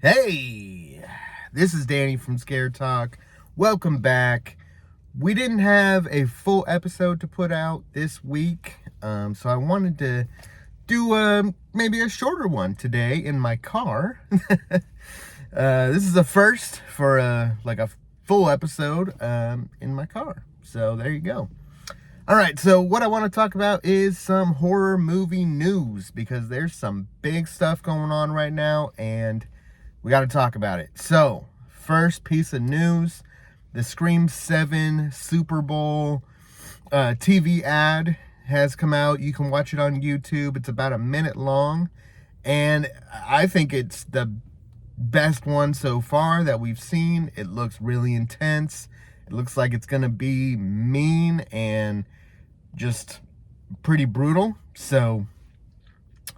Hey, this is Danny from Scare Talk. Welcome back. We didn't have a full episode to put out this week, so I wanted to do maybe a shorter one today in my car. This is the first for a full episode in my car. So there you go. All right, so what I want to talk about is some horror movie news because there's some big stuff going on right now and we got to talk about it. So, first piece of news, the Scream 7 Super Bowl TV ad has come out. You can watch it on YouTube. It's about a minute long, and I think it's the best one so far that we've seen. It looks really intense. It looks like it's going to be mean and just pretty brutal. So,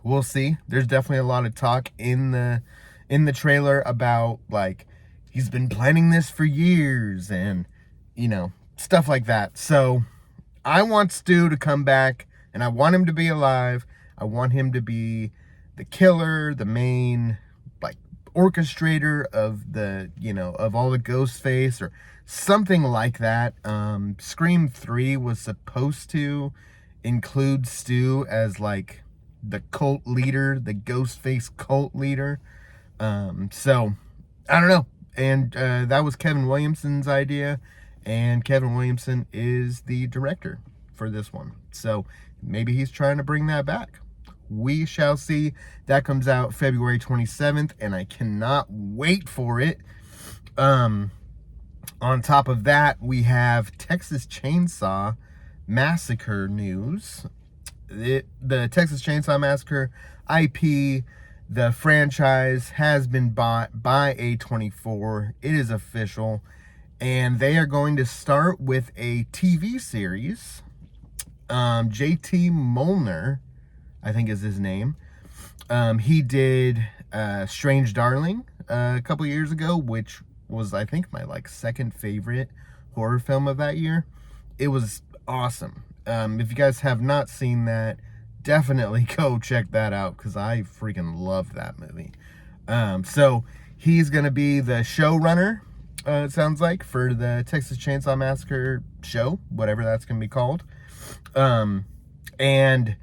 we'll see. There's definitely a lot of talk in the trailer about like he's been planning this for years and stuff like that. So I want Stu to come back and I want him to be alive. I want him to be the killer, the main like orchestrator of the of all the Ghostface or something like that. Scream 3 was supposed to include Stu as like the cult leader, the Ghostface cult leader. So I don't know. And that was Kevin Williamson's idea, and Kevin Williamson is the director for this one. So maybe he's trying to bring that back. We shall see. That comes out February 27th, and I cannot wait for it. On top of that, we have Texas Chainsaw Massacre news. The Texas Chainsaw Massacre IP, the franchise has been bought by A24. It is official. And they are going to start with a TV series. JT Molnar, I think is his name. He did Strange Darling a couple years ago, which was, I think, my second favorite horror film of that year. It was awesome. If you guys have not seen that, definitely go check that out because I freaking love that movie. So he's going to be the showrunner, it sounds like, for the Texas Chainsaw Massacre show, whatever that's going to be called. And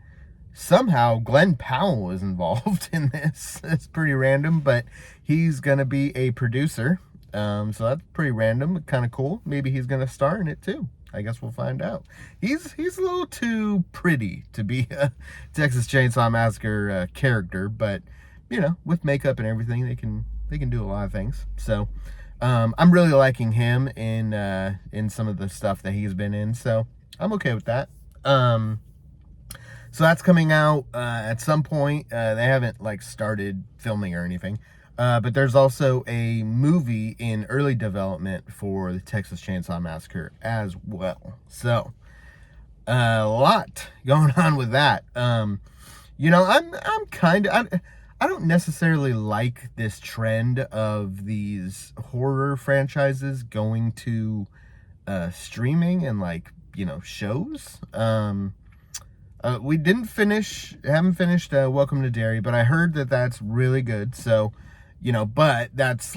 somehow Glenn Powell is involved in this. It's pretty random, but he's going to be a producer. So that's pretty random, kind of cool. Maybe he's going to star in it too. I guess we'll find out. He's a little too pretty to be a Texas Chainsaw Massacre character, but with makeup and everything, they can do a lot of things. So I'm really liking him in some of the stuff that he's been in. So I'm okay with that. So that's coming out at some point. They haven't started filming or anything. But there's also a movie in early development for the Texas Chainsaw Massacre as well. So, a lot going on with that. I'm kind of, I don't necessarily like this trend of these horror franchises going to streaming and shows. We haven't finished Welcome to Derry, but I heard that that's really good. So, but that's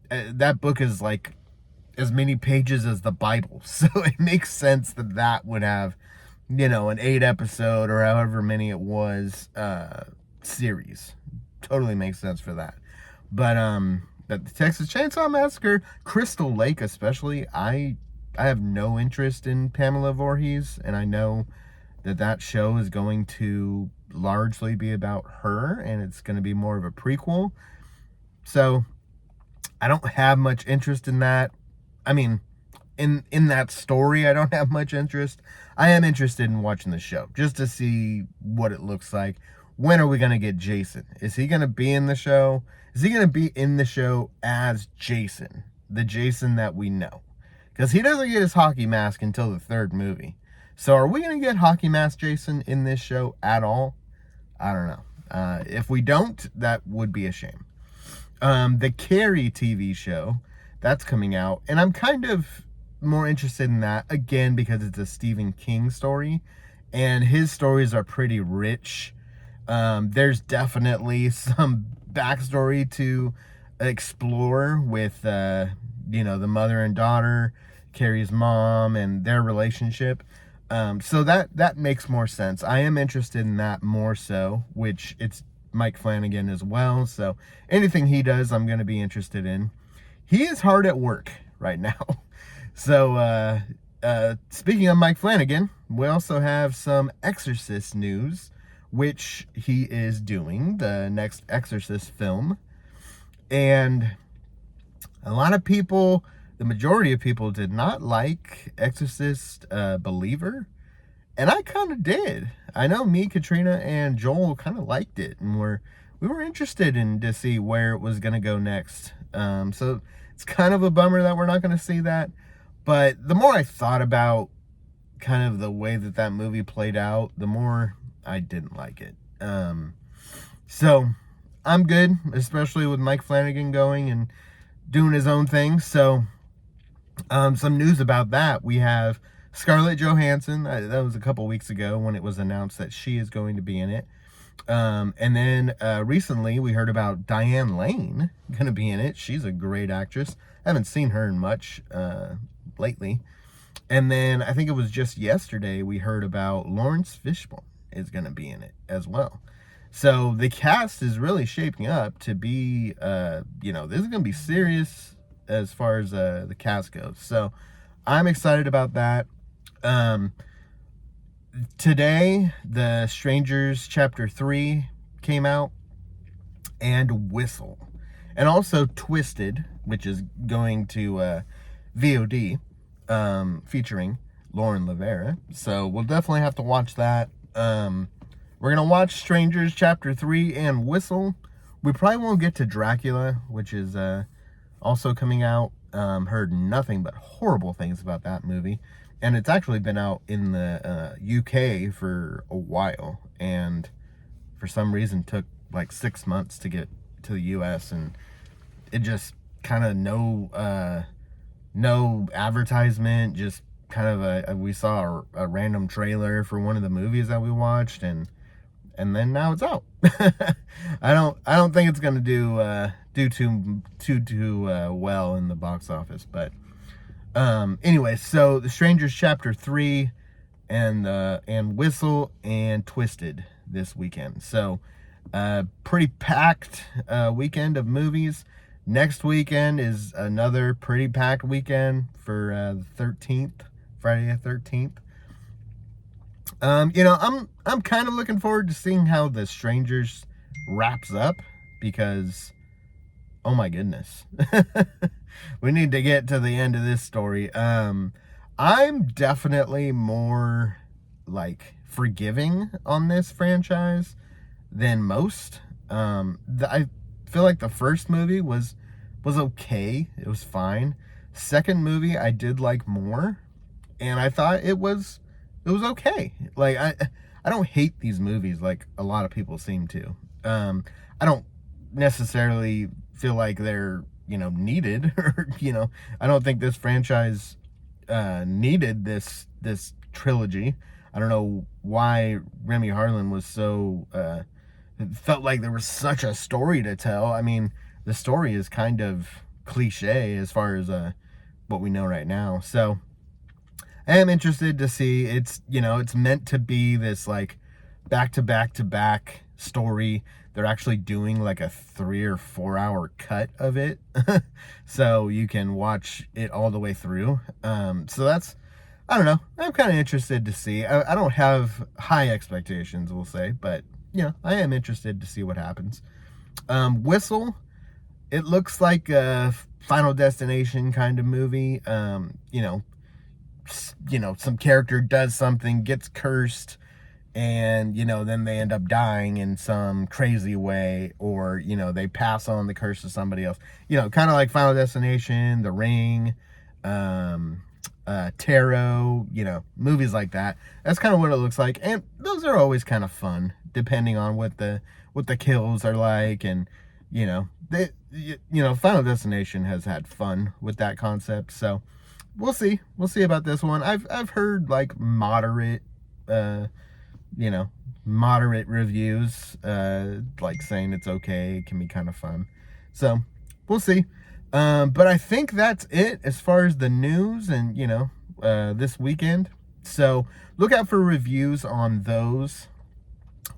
that book is as many pages as the Bible. So it makes sense that would have, an 8-episode or however many it was, series. Totally makes sense for that. But the Texas Chainsaw Massacre, Crystal Lake especially, I have no interest in Pamela Voorhees, and I know that show is going to largely be about her, and it's going to be more of a prequel. So I don't have much interest in that. I mean, in that story, I don't have much interest. I am interested in watching the show just to see what it looks like. When are we going to get Jason? Is he going to be in the show? Is he going to be in the show as Jason, the Jason that we know? Because he doesn't get his hockey mask until the third movie. So are we going to get hockey mask Jason in this show at all? I don't know. If we don't, that would be a shame. The Carrie TV show, that's coming out. And I'm kind of more interested in that, again, because it's a Stephen King story. And his stories are pretty rich. There's definitely some backstory to explore with, you know, the mother and daughter, Carrie's mom, and their relationship. So that makes more sense. I am interested in that more so, which it's Mike Flanagan as well. So anything he does, I'm going to be interested in. He is hard at work right now. So speaking of Mike Flanagan, we also have some Exorcist news, which he is doing the next Exorcist film. And a lot of people, the majority of people, did not like Exorcist Believer. And I kind of did. I know me, Katrina, and Joel kind of liked it. And we were interested in to see where it was going to go next. So it's kind of a bummer that we're not going to see that. But the more I thought about kind of the way that that movie played out, the more I didn't like it. So I'm good, especially with Mike Flanagan going and doing his own thing. So some news about that. We have Scarlett Johansson. That was a couple weeks ago when it was announced that she is going to be in it. And then recently we heard about Diane Lane going to be in it. She's a great actress. I haven't seen her in much lately. And then I think it was just yesterday we heard about Lawrence Fishburne is going to be in it as well. So the cast is really shaping up to be, you know, this is going to be serious as far as the cast goes. So I'm excited about that. Today, The Strangers Chapter 3 came out, and Whistle. And also Twisted, which is going to VOD, featuring Lauren Lavera. So we'll definitely have to watch that. We're going to watch Strangers Chapter 3 and Whistle. We probably won't get to Dracula, which is also coming out. Heard nothing but horrible things about that movie. And it's actually been out in the UK for a while. And for some reason took like 6 months to get to the US. And it just kind of no advertisement, just kind of we saw a random trailer for one of the movies that we watched, and then now it's out. I don't think it's gonna do too well in the box office, but anyway, so The Strangers Chapter 3 and Whistle and Twisted this weekend. So pretty packed weekend of movies. Next weekend is another pretty packed weekend for the 13th, Friday the 13th. You know, I'm kind of looking forward to seeing how The Strangers wraps up, because oh my goodness. We need to get to the end of this story. I'm definitely more like forgiving on this franchise than most. I feel like the first movie was okay. It was fine. Second movie I did like more, and I thought it was okay. Like I don't hate these movies like a lot of people seem to. I don't necessarily feel like they're, you know, needed, or, you know, I don't think this franchise needed this trilogy. I don't know why Remy Harlan was so it felt like there was such a story to tell. I mean, the story is kind of cliche as far as what we know right now. So I am interested to see. It's, you know, it's meant to be this like back to back story. They're actually doing like a 3 or 4 hour cut of it, so you can watch it all the way through. So that's, I don't know, I'm kind of interested to see. I don't have high expectations, we'll say, but you know, I am interested to see what happens. Whistle, it looks like a Final Destination kind of movie. You know, some character does something, gets cursed, and, you know, then they end up dying in some crazy way, or, you know, they pass on the curse to somebody else. You know, kind of like Final Destination, The Ring, Tarot, you know, movies like that. That's kind of what it looks like, and those are always kind of fun, depending on what the kills are like, and, you know, Final Destination has had fun with that concept. So we'll see about this one. I've heard like moderate, you know, moderate reviews, like saying it's okay. It can be kind of fun. So we'll see. But I think that's it as far as the news and, this weekend. So look out for reviews on those.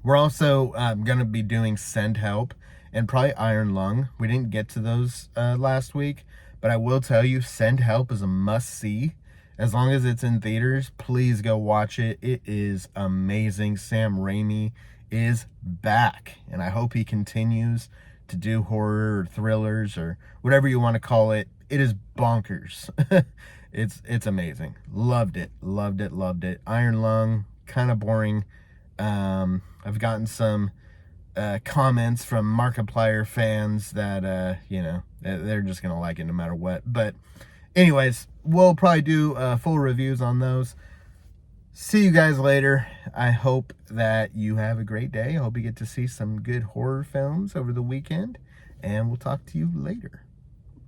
We're also going to be doing Send Help and probably Iron Lung. We didn't get to those last week, but I will tell you, Send Help is a must-see. As long as it's in theaters, please go watch it. It is amazing. Sam Raimi is back, and I hope he continues to do horror or thrillers or whatever you want to call it. It is bonkers. It's amazing. Loved it. Iron Lung, kind of boring. I've gotten some comments from Markiplier fans that they're just gonna like it no matter what. But anyways, we'll probably do full reviews on those. See you guys later. I hope that you have a great day. I hope you get to see some good horror films over the weekend, and we'll talk to you later.